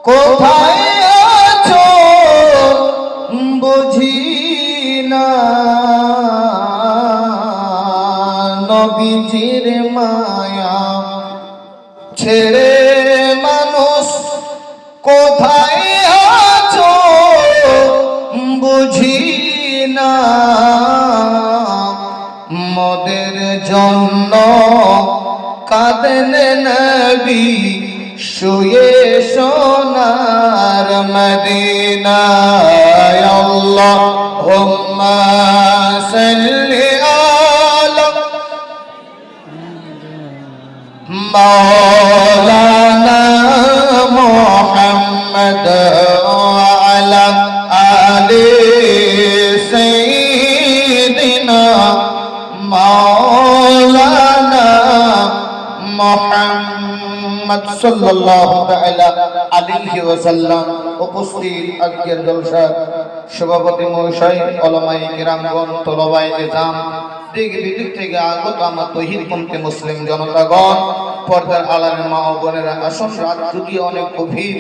কোথায় আছো বুঝি না, নবীজির মায়া ছেড়ে মানুষ কোথায় আছো বুঝি না, মোদের জন্য কাঁদেন নবী শুয়ে সোনার মদিনায়। আল্লাহুম্মা সাল্লি আলা মাওলানা মুহাম্মদ ওয়া আলা আলি সাইয়্যিদিনা মাওলানা মুহাম্মদ সাল্লাল্লাহু তাআলা আলাইহি ওয়াসাল্লাম। উপস্থিত আজকের জলসার সভাপতি মহাশয়, উলামায়ে কিরামগণ, তলবায়ে নিজাম, দিক বিদিক থেকে আগত আমার তৌহিদপন্থী মুসলিম জনতাগণ, পর্দার আড়ালের মা ও বোনেরা, আসুন রাত যদিও অনেক গভীর,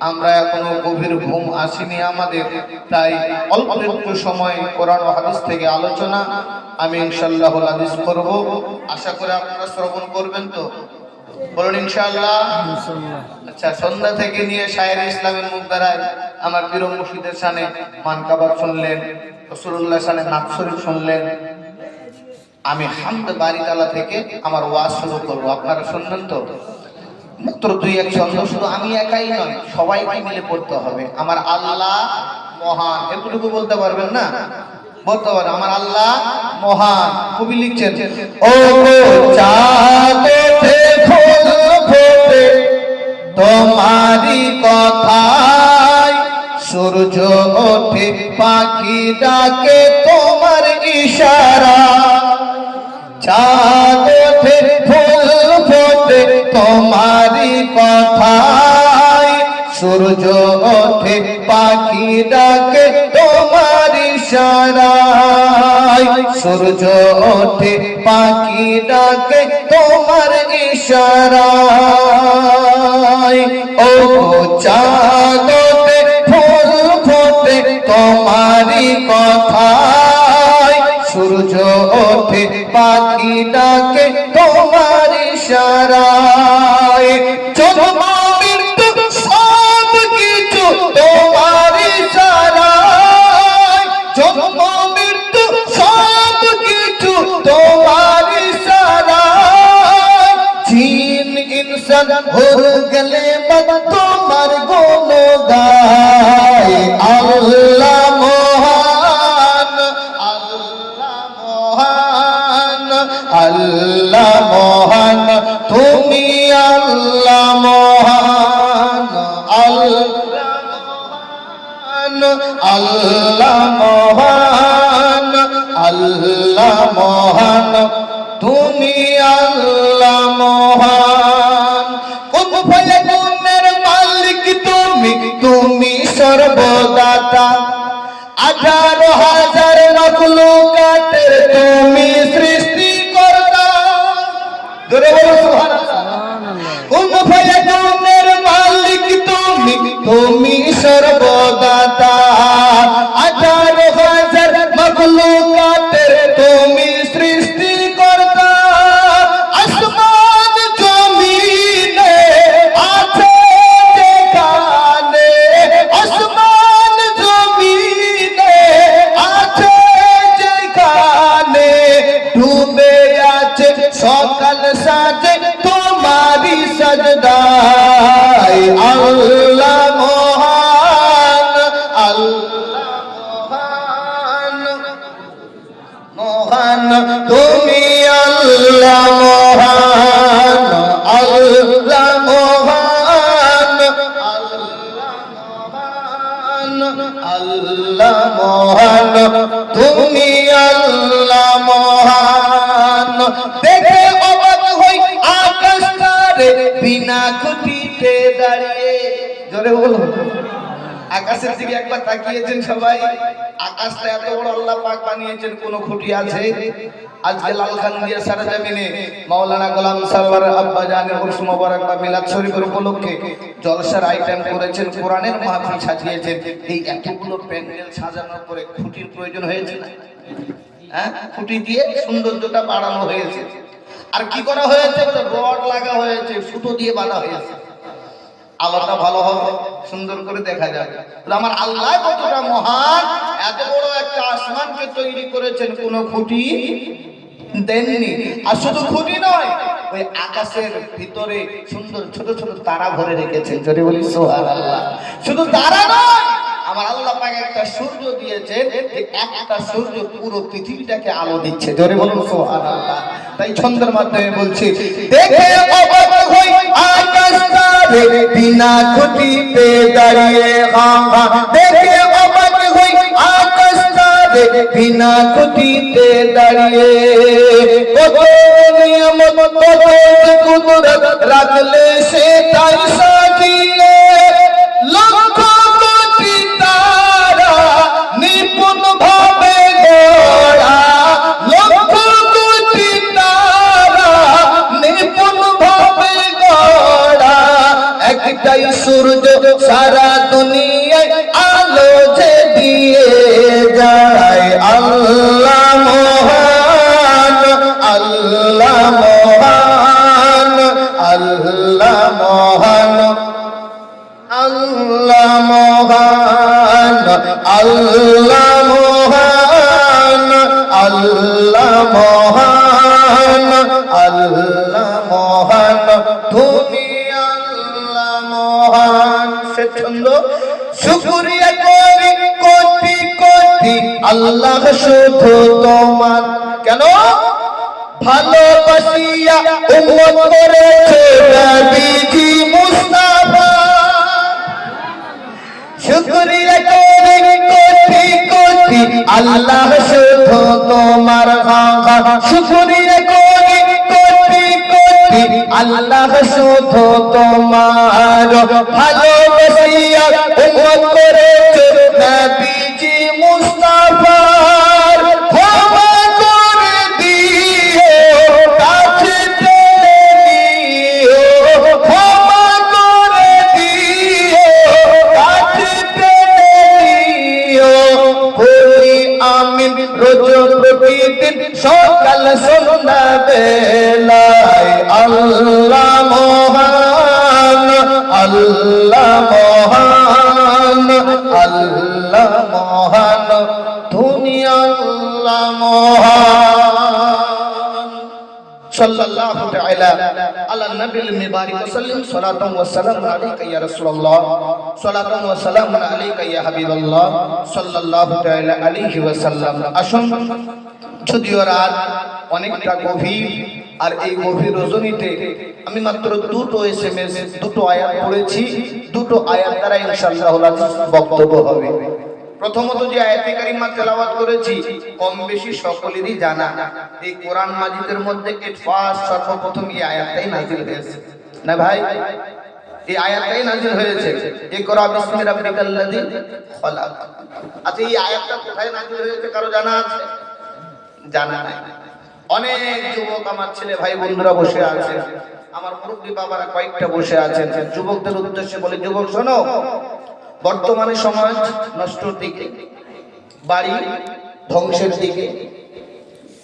আমরা এখনো গভীর ঘুম আসেনি আমাদের, তাই অল্প একটু সময় কোরআন ও হাদিস থেকে আলোচনা আমি ইনশাআল্লাহ হাদিস করব। আশা করি আপনারা শ্রবণ করবেন তো, বলুন ইনশাআল্লাহ। আচ্ছা, সন্ধ্যা থেকে নিয়ে শায়ের ইসলামের মুখ দ্বারায় আমার পীর মুর্শিদের শানে মানকাবাত শুনলেন, রাসূলুল্লাহ শানে নাত শরীফ শুনলেন। আমি হামদ বাড়ি তালা থেকে আমার ওয়াজ শুরু করবো, আপনারা শুনবেন তো? মাত্র দুই এক ছন্দ, শুধু আমি একাই নয়, সবাইকে মিলে পড়তে হবে। আমার আল্লাহ মহান, এতটুকু বলতে পারবেন না? বলতে পারেন, আমার আল্লাহ মহান। কবি লিখছেন, ও চাঁদ ওঠে ফুল ফোটে তোমারি কথায়, সূর্য ওঠে পাখি ডাকে তোমার ইশারা, চাঁদ ওঠে ফুল ফোটে তোমারি কথায়, সূর্য ওঠে পাখি ডাকে তোমার ইশারায়, সূর্য ওঠে পাখি ডাকে তোমার ইশারায়। ও চাঁদ ওঠে ফুল ফোটে তোমারি কথায়, সূর্য ওঠে পাখি ডাকে তোমার ইশারায়, জন্ম মৃত্যু সব কিছু তোমার ইশারায়, জন্ম মৃত্যু সব কিছু তোমার ইশারায়, জিন ইনসান হয়ে গেলে তোমার গুণ গায়। আল্লাহ মহান, আল্লাহ মহান, তুমি আল্লাহ মহান, আল্লাহ মহান, আল্লাহ মহান, তুমি আল্লাহ মহান। কোন ফলে গুণের মালিক তুমি, তুমি সর্বদাতা, 18,000 মাখলুকাতের তুমি সৃষ্টিকর্তা। জোরে বলো সুবহানাল্লাহ। কোন ফলে গুণের মালিক তুমি, তুমি সর্বদাতা, 18,000 মাখলুকাতের তুমি সৃষ্টিকর্তা। আসমান জমিনে আছে যেখানে, আসমান জমিনে আছে যেখানে, ডুবে আছে সকাল সাজে তোমারি সাজদায়। আল্লাহ মহান, আল্লাহ মহান, মহান, তুমি আল্লাহ মহান, আল্লাহ মহান, আল্লাহ মহান, তুমি আল্লাহ মহান। দেখে অবাক হই আকাশ তারে বিনা খুঁটিতে দাঁড়িয়ে। জোরে বলো। আকাশের দিকে একবার তাকিয়েছেন সবাই? আকাশটা এত বড় আল্লাহ পাক বানিয়েছেন, কোন খুঁটি আছে? আজকে লালখানদিয়া সারা জমিনে মাওলানা গোলাম সারওয়ার আব্বা জানের উরস মোবারক বা মিলাদ শরীফের উপলক্ষে জলসার আইটেম করেছেন, কোরআনের মাহফিল সাজিয়েছেন। এই এতগুলো প্যান্ডেল সাজানোর পরে খুঁটির প্রয়োজন হয়েছে না? হ্যাঁ, খুঁটি দিয়ে সৌন্দর্যটা বাড়ানো হয়েছে। আর কি করা হয়েছে? রড লাগা হয়েছে, সুতো দিয়ে বাঁধা হয়েছে। আলোটা ভালো হবে, সুন্দর করে দেখা যাবে। আমার আল্লাহ কতটা মহান, এত বড় একটা আসমানকে তৈরি করেছেন, কোনো খুঁটি দেননি। আর শুধু খুঁটি নয়, ওই আকাশের ভিতরে সুন্দর ছোট ছোট তারা ভরে রেখেছেন। যদি বলি সুবহানাল্লাহ। শুধু তারা নয়, আমার আল্লাহ পাক একটা সূর্য দিয়েছেন, একটা সূর্য পুরো পৃথিবীটাকে আলো দিচ্ছে। জোরে বলুন সুবহানাল্লাহ। তাই ছন্দের মাধ্যমে বলছি, দেখে অবাক হই আকাশ তারে বিনা খুঁটিতে দাঁড়িয়ে, দেখে অবাক হই আকাশ তারে বিনা খুঁটিতে দাঁড়িয়ে, কত নিয়ামত কত কুদরত রাখলে সে তাই সাজিয়ে, লক্ষ কোটি তারা নিপুণ ভাবে গড়া, লক্ষ কোটি তারা নিপুণ ভাবে গড়া, একটাই সূর্য সারা দুনিয়ায় আলো যে দিয়ে যায়। আল্লাহ মহান, আল্লাহ মহান, আল্লাহ মহান, আল্লাহ মহান, আল্লাহ মহান, আল্লাহ মহান, আল্লাহ মহান, তুমি আল্লাহ মহান। সে ছন্দ, শুকরিয়া করি কোটি কোটি আল্লাহ শুধু তোমার, কেন? ভালোবাসিয়া উম্মত করেছে নবীজি মুস্তাফা। শুকরিয়া করি কোটি কোটি আল্লাহ শুধু তোমার, শুকরিয়া করি কোটি কোটি আল্লাহ শুধু তোমার, ভালোবাসিয়া উম্মত করেছে নবীজি মুস্তাফা। ক্ষমা করে দিও, কাছে টেনে নিও, ক্ষমা করে দিও, কাছে টেনে নিও, বলি আমিন রোজ প্রতিদিন সকাল সন্ধ্যা বেলায়। আল্লাহ মহান, আল্লাহ মহান, আল্লাহ মহান, তুমি আল্লাহ মহান। সাল্লাল্লাহু তাআলা আলা নবিল মুবারক সাল্লাম, সালাতাম ওয়া সালামু আলাইকা ইয়া রাসূলুল্লাহ, সালাতাম ওয়া সালামু আলাইকা ইয়া হাবিবাল্লাহ, সাল্লাল্লাহু তাআলা আলাইহি ওয়া সাল্লাম। আসুন, যদিও রাত অনেকটা গভীর, আর এই গভীর রজনীতে আমি মাত্র দুটো এসএমএস, দুটো আয়াত পড়েছি। দুটো আয়াত দ্বারা ইনশাআল্লাহ বক্তব্য হবে। প্রথমত যে আয়াতে কারিমা তেলাওয়াত করেছি, কম বেশি সকলেরই জানা। এই কোরআন মাজিদের মধ্যে ফার্স্ট সর্বপ্রথম এই আয়াতটাই নাযিল হয়েছে, না ভাই? এই আয়াতটাই নাযিল হয়েছে, ইকরা বিসমি রাব্বিকাল্লাযী খলাক। আচ্ছা, এই আয়াতটা কোথায় নাযিল হয়েছে কারো জানা আছে? জানা নাই। অনেক যুবক আমার ছেলে ভাই বন্ধুরা বসে আছে, আমার মুরব্বী বাবারা কয়েকটা বসে আছেন। যুবকদের উদ্দেশ্যে বলি, যুবক শোনো, বর্তমানে সমাজ নষ্টর দিকে, বাড়ি ধ্বংসের দিকে,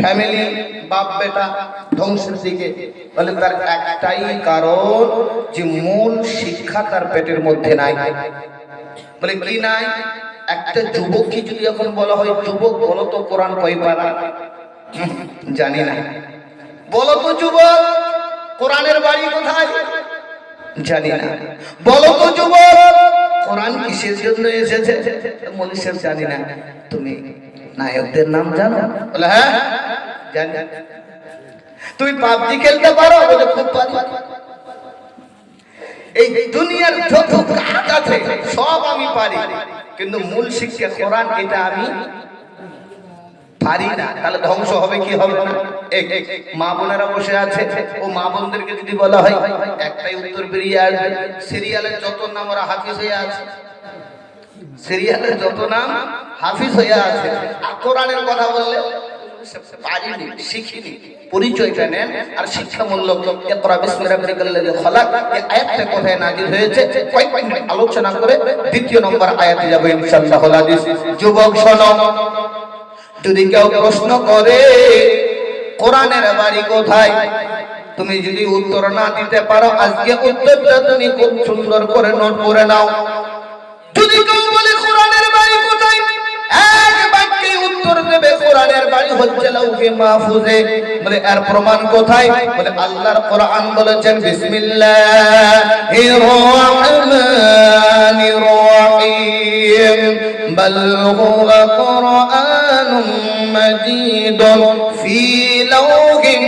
ফ্যামিলি বাপ বেটা ধ্বংসের দিকে। বলে তার একটাই কারণ, যে মূল শিক্ষা তার পেটের মধ্যে নাই। বলে কি নাই? একটা যুবককে যদি এখন বলা হয়, যুবক বলো তো কোরআন কয় পারা? জানি না। বলো তো যুবক, কোরআনের বাড়ি কোথায়? জানি না। বলো তো যুবক, কোরআন কিসের জন্য এসেছে? মৌলভী সাহেব জানি না। তুমি নায়কদের নাম জানো? বলে হ্যাঁ জানি। তুমি পাবজি খেলতে পারো? বলে খুব পারি। এই দুনিয়ার যত কাজ আছে সব আমি পারি, কিন্তু মূল শিক্ষা কোরআন এটা আমি পারি না। তাহলে ধ্বংস হবে কি হবে না? মা বোনেরা বসে আছে, ও মা বোনদেরকে যদি বলা হয়, একটাই উত্তর বেরিয়ে আসবে, সিরিয়ালের যত নাম ওরা হাফিজ হয়ে আছে, সিরিয়ালের যত নাম হাফিজ হয়ে আছে। আর কোরআনের কথা বললে পারিনি, শিখিনি। পরিচয়টা নেন আর শিক্ষামূলক ইকরা বিসমি রাব্বিকাল্লাযী খালাক এই আয়াতটা কোথায় নাযিল হয়েছে কয়েক মিনিট আলোচনা করে দ্বিতীয় নম্বর আয়াতে যাব ইনশাআল্লাহ। হাদিস যুবক শোনো, যদি কেউ প্রশ্ন করে কোরআনের বাড়ি কোথায়, তুমি যদি উত্তর না দিতে পারো আজকে উত্তরটা তুমি খুব সুন্দর করে নোট করে নাও। যদি কেউ বলে কোরআনের বাড়ি কোথায়, এক বাক্যে উত্তর দেবে কোরআনের বাড়ি হচ্ছে লাউহে মাহফুজে। বলে এর প্রমাণ কোথায়? বলে আল্লাহর কোরআন বলেছেন বিসমিল্লাহির রহমানির রহিম বাল হুয়া কুরআনুম মাজিদুন ফি লাউহিন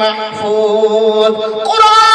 মাহফুজ। কোরআন